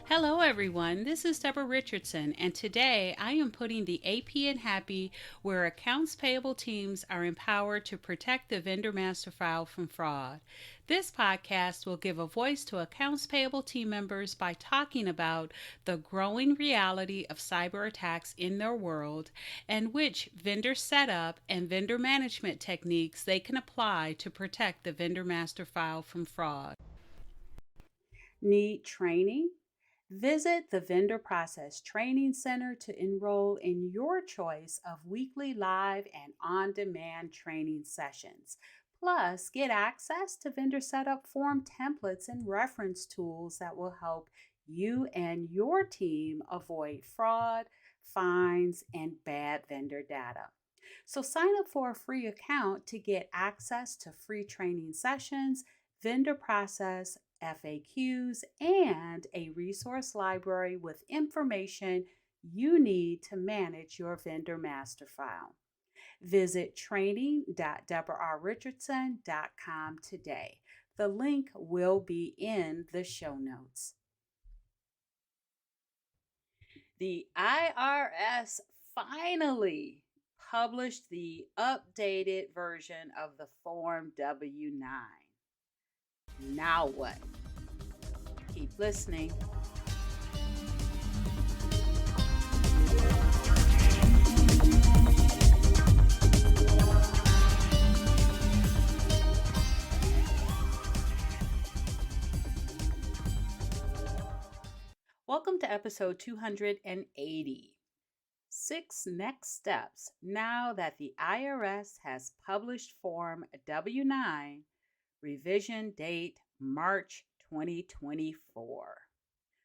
Hello, everyone. This is Debra Richardson, and today I am putting the AP in Happy, where accounts payable teams are empowered to protect the vendor master file from fraud. This podcast will give a voice to accounts payable team members by talking about the growing reality of cyber attacks in their world and which vendor setup and vendor management techniques they can apply to protect the vendor master file from fraud. Need training? Visit the Vendor Process Training Center to enroll in your choice of weekly live and on demand training sessions. Plus, get access to vendor setup form templates and reference tools that will help you and your team avoid fraud, fines, and bad vendor data. So, sign up for a free account to get access to free training sessions, vendor process FAQs, and a resource library with information you need to manage your vendor master file. Visit training.debrarrichardson.com today. The link will be in the show notes. The IRS finally published the updated version of the Form W-9. Now what? Keep listening. Welcome to episode 280. 6 next steps now that the IRS has published Form W-9, revision date March 2024.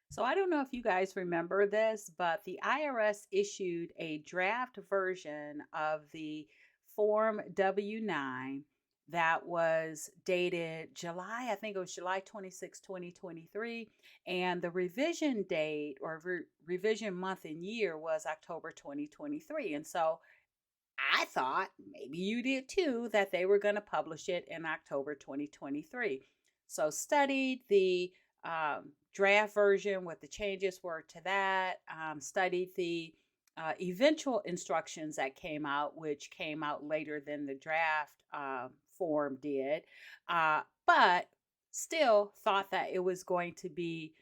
So I don't know if you guys remember this, but the IRS issued a draft version of the Form W-9 that was dated July, I think it was July 26, 2023, and the revision date or revision month and year was October 2023. And so I thought, maybe you did too, that they were going to publish it in October 2023. So studied the draft version, what the changes were to that, studied the eventual instructions that came out, which came out later than the draft form did, but still thought that it was going to be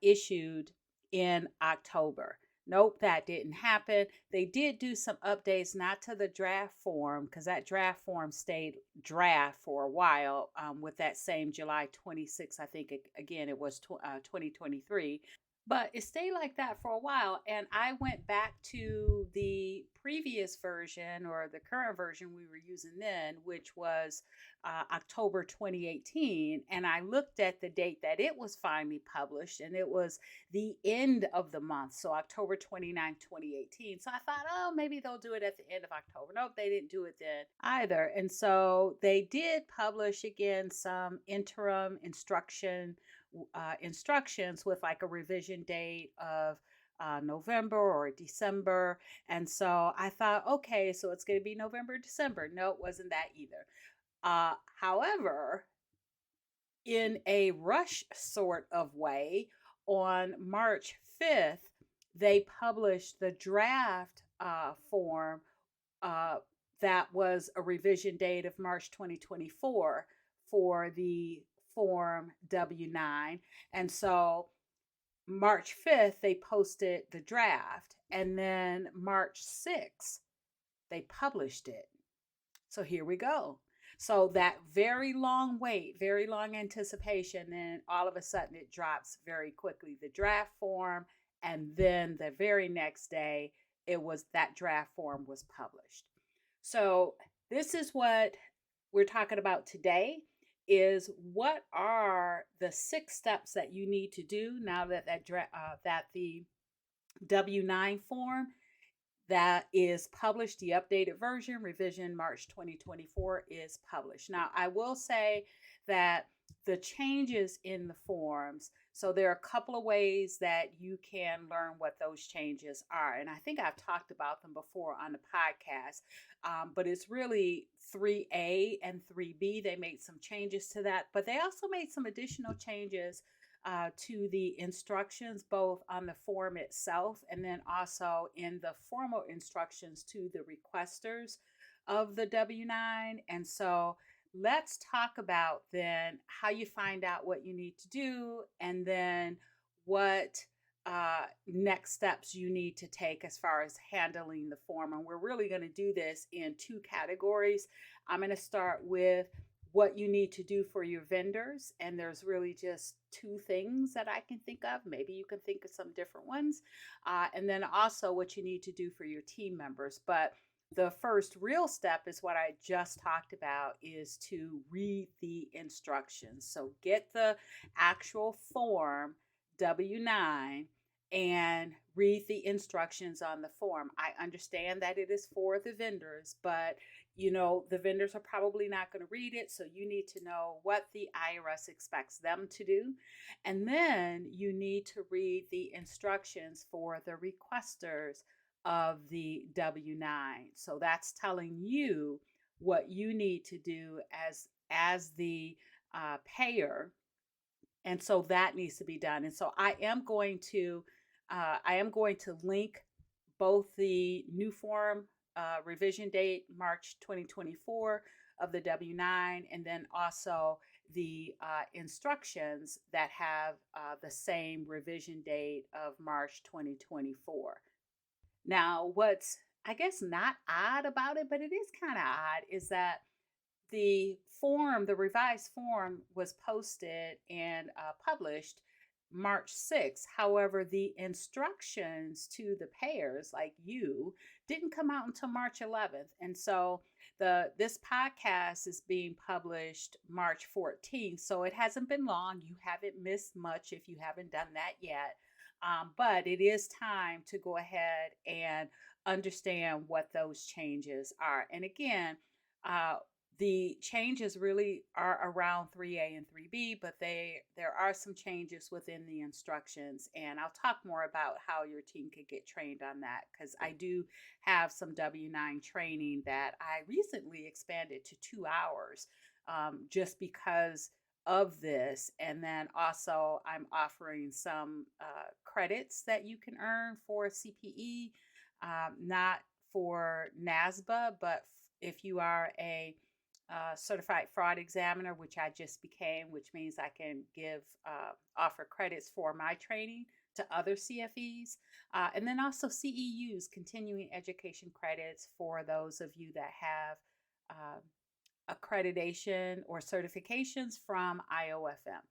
issued in October. Nope, that didn't happen. They did do some updates, not to the draft form, because that draft form stayed draft for a while with that same July 26th, I think, again, it was 2023. But it stayed like that for a while. And I went back to the previous version or the current version we were using then, which was October 2018. And I looked at the date that it was finally published, and it was the end of the month. So October 29, 2018. So I thought, oh, maybe they'll do it at the end of October. Nope, they didn't do it then either. And so they did publish again some interim instructions with like a revision date of November or December. And so I thought, okay, so it's going to be November, December. No, it wasn't that either. However, in a rush sort of way, on March 5th, they published the draft form that was a revision date of March 2024 for the Form W-9. And so March 5th, they posted the draft. And then March 6th, they published it. So here we go. So that very long wait, very long anticipation, and all of a sudden it drops very quickly. The draft form, and then the very next day, that draft form was published. So this is what we're talking about today, is what are the 6 steps that you need to do now that that the W-9 form that is published, the updated version, revision March 2024, is published. Now, I will say that the changes in the forms, so there are a couple of ways that you can learn what those changes are. And I think I've talked about them before on the podcast, but it's really 3A and 3B. They made some changes to that, but they also made some additional changes to the instructions, both on the form itself and then also in the formal instructions to the requesters of the W-9. And so let's talk about then how you find out what you need to do and then what next steps you need to take as far as handling the form. And we're really going to do this in two categories. I'm going to start with what you need to do for your vendors. And there's really just two things that I can think of. Maybe you can think of some different ones. And then also what you need to do for your team members. But the first real step is what I just talked about, is to read the instructions. So get the actual form W-9 and read the instructions on the form. I understand that it is for the vendors, but the vendors are probably not going to read it. So you need to know what the IRS expects them to do. And then you need to read the instructions for the requesters of the W-9. So that's telling you what you need to do as the payer. And so that needs to be done. And so I am going to link both the new form revision date March 2024 of the W-9, and then also the instructions that have the same revision date of March 2024. Now, what's, I guess, not odd about it, but it is kind of odd, is that the revised form was posted and published March 6th. However, the instructions to the payers, like you, didn't come out until March 11th. And so this podcast is being published March 14th. So it hasn't been long. You haven't missed much if you haven't done that yet. But it is time to go ahead and understand what those changes are. And again, the changes really are around 3A and 3B, but there are some changes within the instructions. And I'll talk more about how your team could get trained on that, because I do have some W-9 training that I recently expanded to 2 hours just because of this. And then also I'm offering some credits that you can earn for CPE, not for NASBA, but if you are a certified fraud examiner, which I just became, which means I can offer credits for my training to other CFEs, and then also CEUs, continuing education credits, for those of you that have accreditation or certifications from IOFM.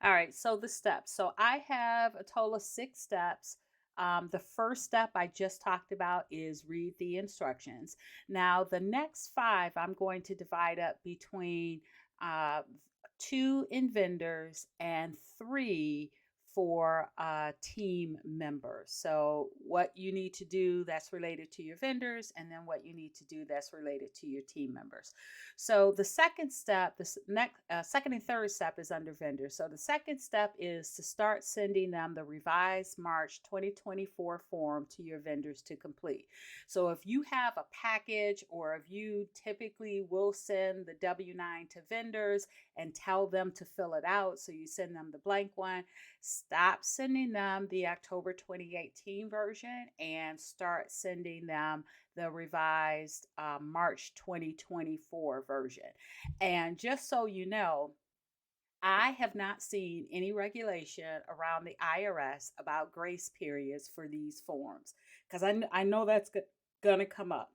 All right, so the steps. So I have a total of 6 steps. The first step I just talked about is read the instructions. Now, the next 5 I'm going to divide up between 2 in vendors and 3 for team members. So what you need to do that's related to your vendors, and then what you need to do that's related to your team members. So the second step, second and third step is under vendors. So the second step is to start sending them the revised March 2024 form to your vendors to complete. So if you have a package, or if you typically will send the W-9 to vendors and tell them to fill it out, so you send them the blank one, stop sending them the October 2018 version and start sending them the revised March 2024 version. And just so you know, I have not seen any regulation around the IRS about grace periods for these forms, because I know that's going to come up.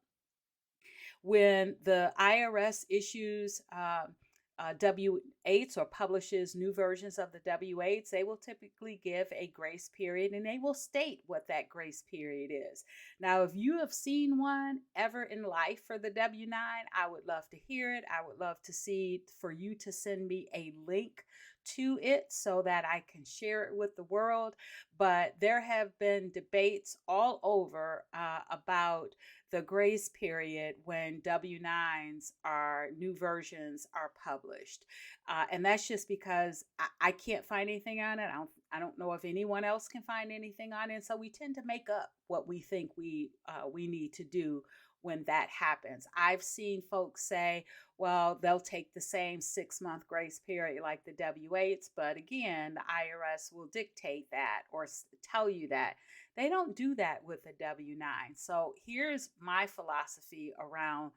When the IRS issues W-8s or publishes new versions of the W-8s, they will typically give a grace period, and they will state what that grace period is. Now, if you have seen one ever in life for the W-9, I would love to hear it. I would love to see for you to send me a link to it so that I can share it with the world. But there have been debates all over about the grace period when W-9s new versions are published. And that's just because I can't find anything on it. I don't know if anyone else can find anything on it. So we tend to make up what we think we need to do when that happens. I've seen folks say, well, they'll take the same 6-month grace period like the W-8s, but again, the IRS will dictate that or tell you that. They don't do that with the W-9. So here's my philosophy around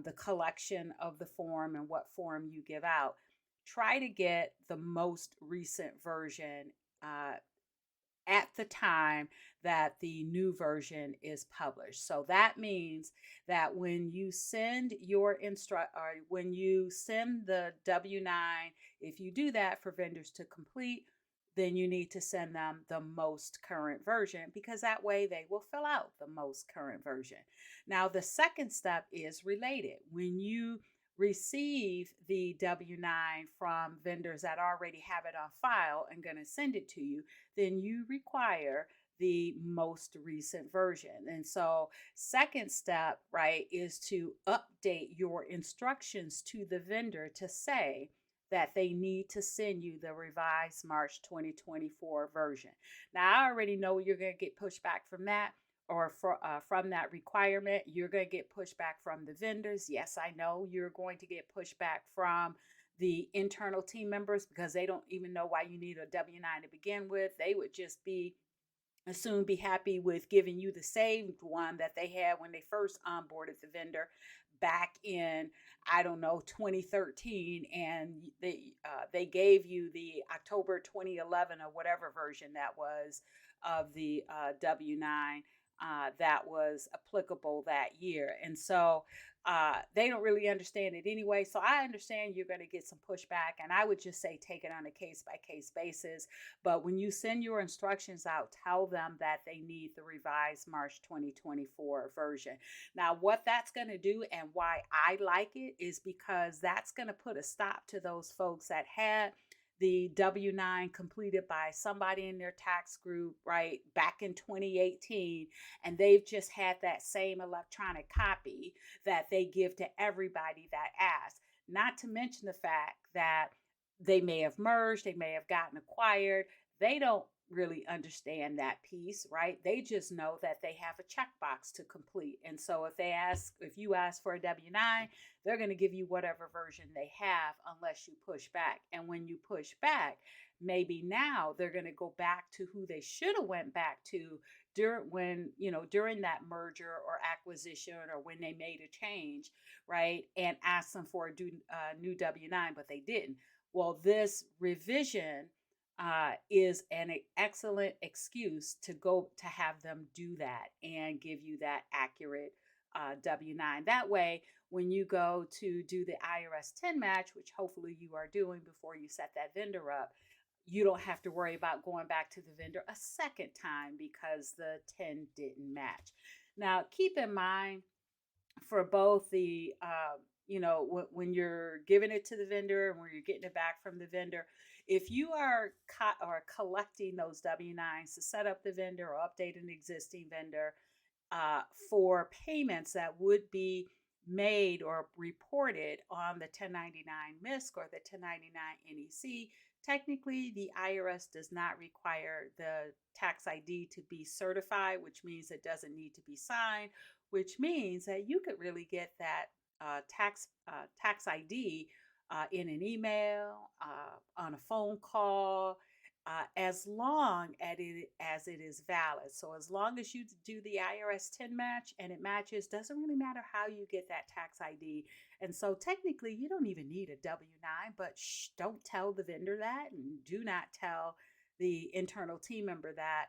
the collection of the form and what form you give out. Try to get the most recent version at the time that the new version is published. So that means that when you send your or when you send the W-9, if you do that for vendors to complete, then you need to send them the most current version, because that way they will fill out the most current version. Now, the second step is related. When you receive the W-9 from vendors that already have it on file and going to send it to you, then you require the most recent version. And so, second step, right, is to update your instructions to the vendor to say that they need to send you the revised March 2024 version. Now, I already know you're going to get pushback from that, or from that requirement. You're going to get pushback from the vendors. Yes, I know you're going to get pushback from the internal team members, because they don't even know why you need a W-9 to begin with. They would just be happy with giving you the saved one that they had when they first onboarded the vendor back in, I don't know, 2013, and they gave you the October 2011 or whatever version that was of the W-9 that was applicable that year. And so they don't really understand it anyway. So I understand you're going to get some pushback, and I would just say take it on a case-by-case basis. But when you send your instructions out, tell them that they need the revised March 2024 version. Now, what that's going to do and why I like it is because that's going to put a stop to those folks that had the W-9 completed by somebody in their tax group, right, back in 2018, and they've just had that same electronic copy that they give to everybody that asks. Not to mention the fact that they may have merged, they may have gotten acquired. They don't really understand that piece, right? They just know that they have a checkbox to complete. And so if you ask for a W-9, they're going to give you whatever version they have unless you push back. And when you push back, maybe now they're going to go back to who they should have went back to during that merger or acquisition, or when they made a change, right? And ask them for a new W-9, but they didn't. Well, this revision is an excellent excuse to have them do that and give you that accurate W-9. That way, when you go to do the IRS 10 match, which hopefully you are doing before you set that vendor up, you don't have to worry about going back to the vendor a second time because the 10 didn't match. Now, keep in mind, for both the when you're giving it to the vendor and when you're getting it back from the vendor, if you are collecting those W-9s to set up the vendor or update an existing vendor for payments that would be made or reported on the 1099 MISC or the 1099 NEC, technically the IRS does not require the tax ID to be certified, which means it doesn't need to be signed, which means that you could really get that tax ID in an email, on a phone call, as long as it is valid. So as long as you do the IRS 10 match and it matches, doesn't really matter how you get that tax ID. And so technically you don't even need a W-9, but don't tell the vendor that, and do not tell the internal team member that.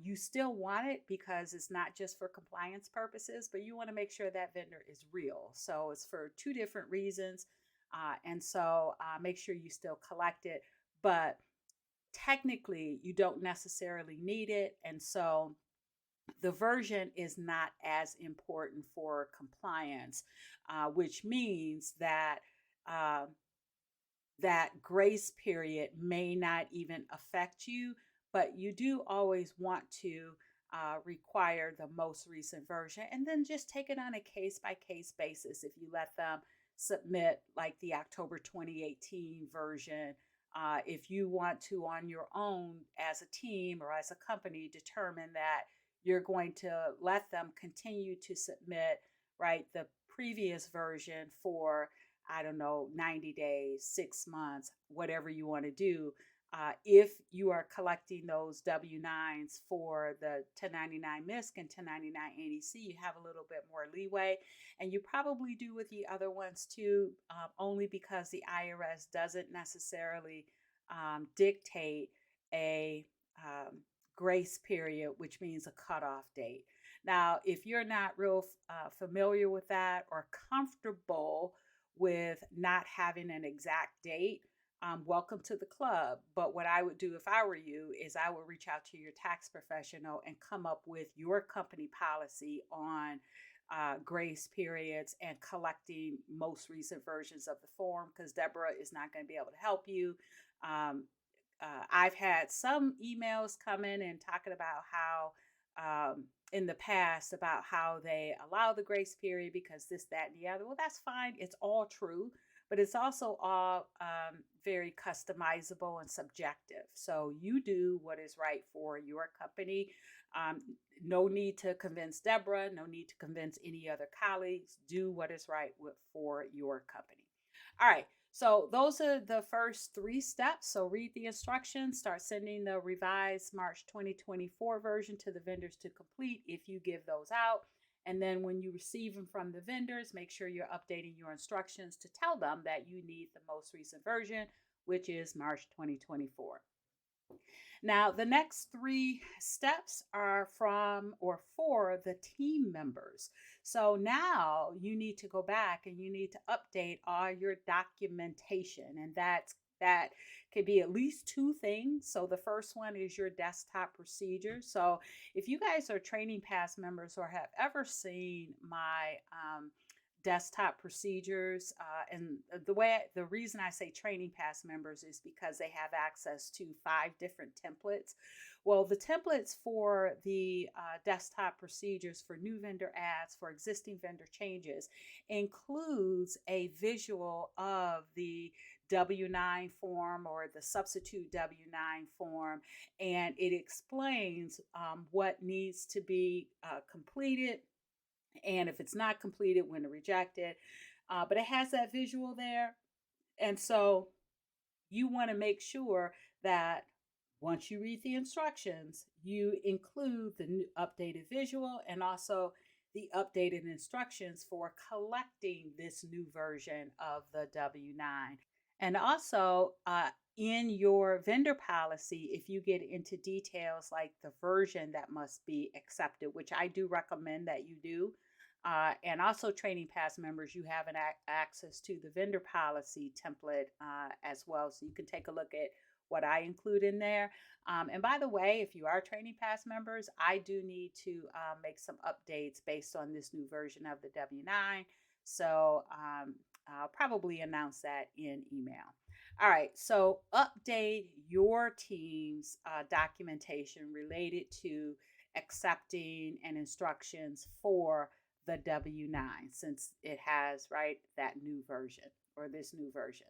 You still want it because it's not just for compliance purposes, but you want to make sure that vendor is real. So it's for two different reasons. And so make sure you still collect it, but technically you don't necessarily need it. And so the version is not as important for compliance, which means that that grace period may not even affect you, but you do always want to require the most recent version, and then just take it on a case-by-case basis. If you let them submit like the October 2018 version, if you want to on your own as a team or as a company determine that you're going to let them continue to submit right, the previous version for, I don't know, 90 days, 6 months, whatever you want to do. If you are collecting those W-9s for the 1099 MISC and 1099 ADC, you have a little bit more leeway. And you probably do with the other ones too, only because the IRS doesn't necessarily dictate a grace period, which means a cutoff date. Now, if you're not real familiar with that or comfortable with not having an exact date, welcome to the club. But what I would do if I were you is I would reach out to your tax professional and come up with your company policy on grace periods and collecting most recent versions of the form, because Deborah is not going to be able to help you. I've had some emails come in and talking about how in the past about how they allow the grace period because this, that, and the other. Well, that's fine. It's all true, but it's also all very customizable and subjective. So you do what is right for your company. No need to convince Deborah, no need to convince any other colleagues. Do what is right for your company. All right. So those are the first 3 steps. So read the instructions, start sending the revised March 2024 version to the vendors to complete if you give those out. And then when you receive them from the vendors, make sure you're updating your instructions to tell them that you need the most recent version, which is March 2024. Now, the next 3 steps are from or for the team members. So now you need to go back and you need to update all your documentation. And that could be at least 2 things. So the first one is your desktop procedure. So if you guys are Training Pass members or have ever seen my desktop procedures, and the reason I say Training Pass members is because they have access to 5 different templates. Well, the templates for the desktop procedures for new vendor adds, for existing vendor changes, includes a visual of the W-9 form or the substitute W-9 form, and it explains what needs to be completed, and if it's not completed, when to reject it. But it has that visual there. And so you want to make sure that once you read the instructions, you include the new updated visual and also the updated instructions for collecting this new version of the W-9. And also, in your vendor policy, if you get into details like the version that must be accepted, which I do recommend that you do, and also Training Pass members, you have access to the vendor policy template as well. So you can take a look at what I include in there. And by the way, if you are Training Pass members, I do need to make some updates based on this new version of the W-9. So I'll probably announce that in email. All right, so update your team's documentation related to accepting and instructions for the W-9, since it has, right, that new version or this new version.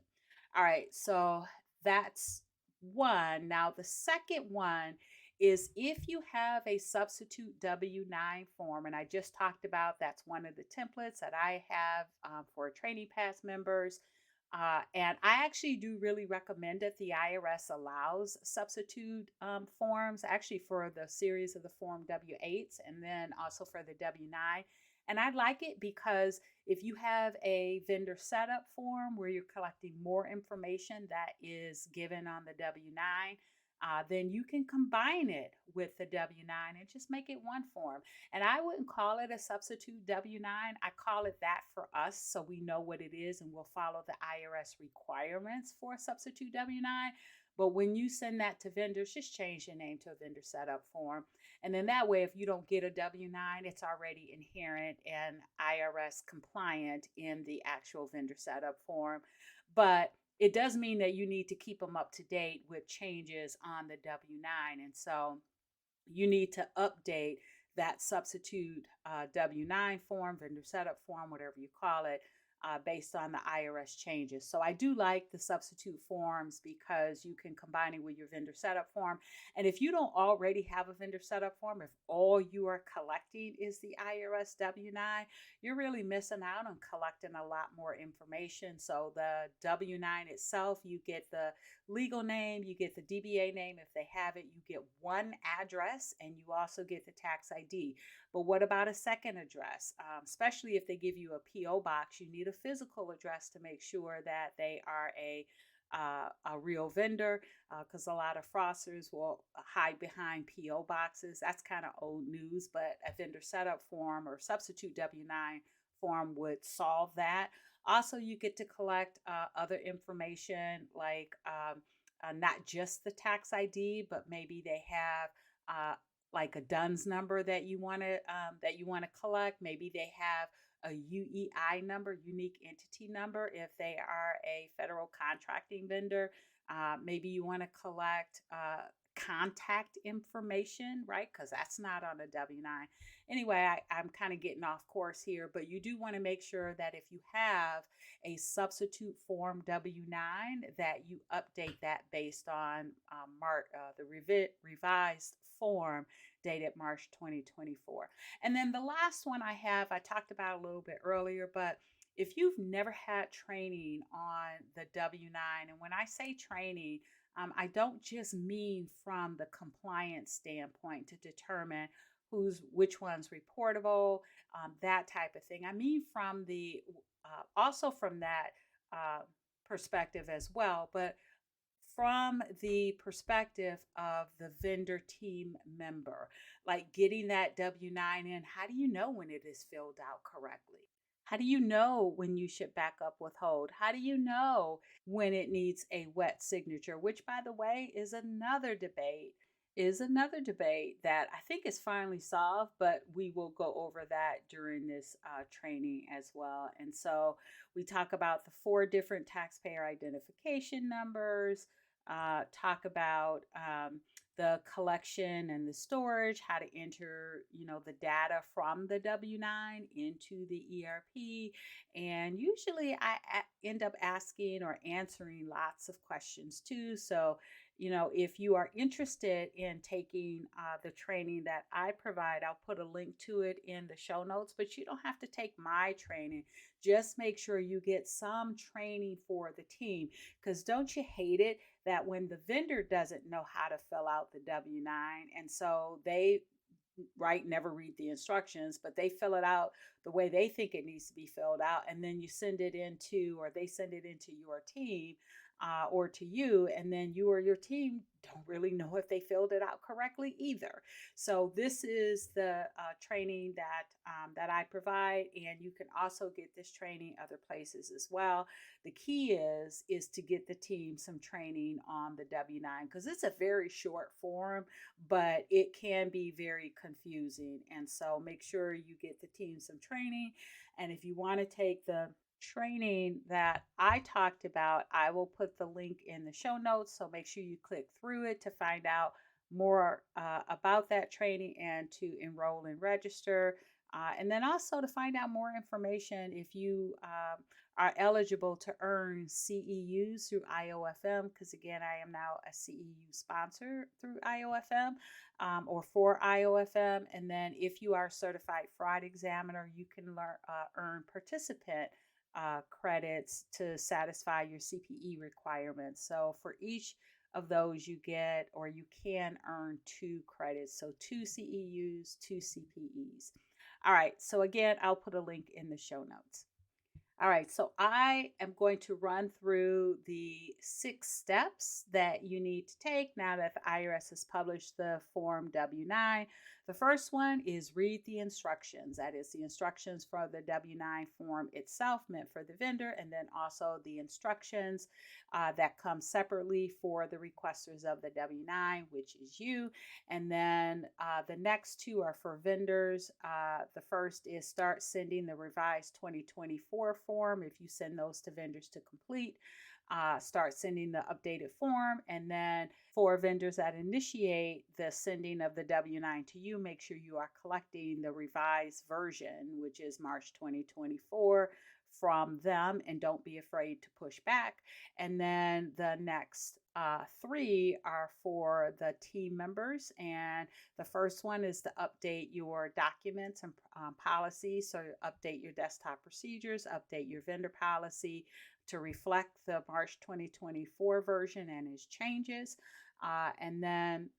All right, so that's one. Now, the second one is if you have a substitute W-9 form, and I just talked about that's one of the templates that I have for Training Pass members. And I actually do really recommend it. The IRS allows substitute forms, actually for the series of the Form W-8s and then also for the W-9. And I like it because if you have a vendor setup form where you're collecting more information that is given on the W-9, then you can combine it with the W-9 and just make it one form. And I wouldn't call it a substitute W-9. I call it that for us so we know what it is and we'll follow the IRS requirements for a substitute W-9. But when you send that to vendors, just change your name to a vendor setup form. And then that way, if you don't get a W-9, it's already inherent and IRS compliant in the actual vendor setup form. But it does mean that you need to keep them up to date with changes on the W-9. And so you need to update that substitute W-9 form, vendor setup form, whatever you call it, based on the IRS changes. So I do like the substitute forms because you can combine it with your vendor setup form. And if you don't already have a vendor setup form, if all you are collecting is the IRS W-9, you're really missing out on collecting a lot more information. So the W-9 itself, you get the legal name, you get the DBA name if they have it, you get one address, and you also get the tax ID. But what about a second address? Especially if they give you a P.O. box, you need a physical address to make sure that they are a real vendor, because a lot of fraudsters will hide behind P.O. boxes. That's kind of old news, but a vendor setup form or substitute W-9 form would solve that. Also, you get to collect other information like not just the tax ID, but maybe they have like a DUNS number that you want to collect. Maybe they have a UEI number, unique entity number, if they are a federal contracting vendor. Maybe you want to collect contact information, right? Because that's not on a W-9. Anyway, I'm kind of getting off course here, but you do want to make sure that if you have a substitute form W-9, that you update that based on the revised form dated March 2024. And then the last one I talked about a little bit earlier, but if you've never had training on the W-9, and when I say training, I don't just mean from the compliance standpoint to determine which one's reportable, that type of thing. I mean from the also from that perspective as well, but from the perspective of the vendor team member, like getting that W-9 in. How do you know when it is filled out correctly? How do you know when you should back up withhold? How do you know when it needs a wet signature? Which, by the way, is another debate that I think is finally solved, but we will go over that during this training as well. And so we talk about the 4 different taxpayer identification numbers, talk about the collection and the storage, how to enter, the data from the W-9 into the ERP. And usually I end up asking or answering lots of questions too. So, if you are interested in taking the training that I provide, I'll put a link to it in the show notes, but you don't have to take my training. Just make sure you get some training for the team, because don't you hate it that when the vendor doesn't know how to fill out the W-9, and so they never read the instructions, but they fill it out the way they think it needs to be filled out, and then they send it into your team, or to you, and then you or your team don't really know if they filled it out correctly either. So this is the training that I provide, and you can also get this training other places as well. The key is to get the team some training on the W-9, because it's a very short form, but it can be very confusing. And so make sure you get the team some training. And if you want to take the training that I talked about, I will put the link in the show notes. So make sure you click through it to find out more about that training and to enroll and register. And then also to find out more information if you are eligible to earn CEUs through IOFM, because again, I am now a CEU sponsor through IOFM, or for IOFM. And then if you are a certified fraud examiner, you can earn participant credits to satisfy your CPE requirements. So for each of those, you can earn 2 credits. So 2 CEUs, 2 CPEs. All right. So again, I'll put a link in the show notes. All right, so I am going to run through the 6 steps that you need to take now that the IRS has published the Form W-9. The first one is read the instructions. That is the instructions for the W-9 form itself, meant for the vendor, and then also the instructions that come separately for the requesters of the W-9, which is you. And then the next 2 are for vendors. The first is start sending the revised 2024 form. If you send those to vendors to complete, start sending the updated form. And then for vendors that initiate the sending of the W-9 to you, make sure you are collecting the revised version, which is March 2024 from them, and don't be afraid to push back. And then the next three are for the team members. And the first one is to update your documents and policies. So update your desktop procedures, update your vendor policy to reflect the March 2024 version and its changes. And then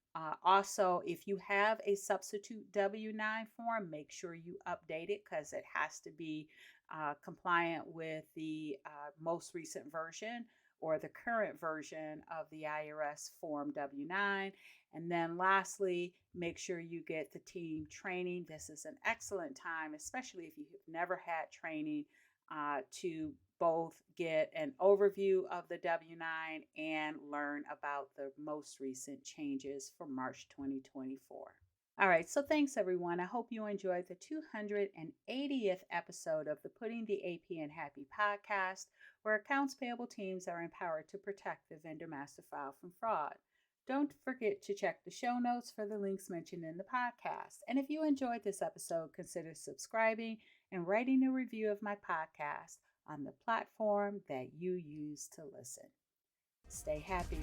also, if you have a substitute W-9 form, make sure you update it because it has to be compliant with the most recent version or the current version of the IRS Form W-9. And then lastly, make sure you get the team training. This is an excellent time, especially if you have never had training, to both get an overview of the W-9 and learn about the most recent changes for March 2024. All right, so thanks everyone. I hope you enjoyed the 280th episode of the Putting the AP in Happy podcast, where accounts payable teams are empowered to protect the vendor master file from fraud. Don't forget to check the show notes for the links mentioned in the podcast. And if you enjoyed this episode, consider subscribing and writing a review of my podcast on the platform that you use to listen. Stay happy.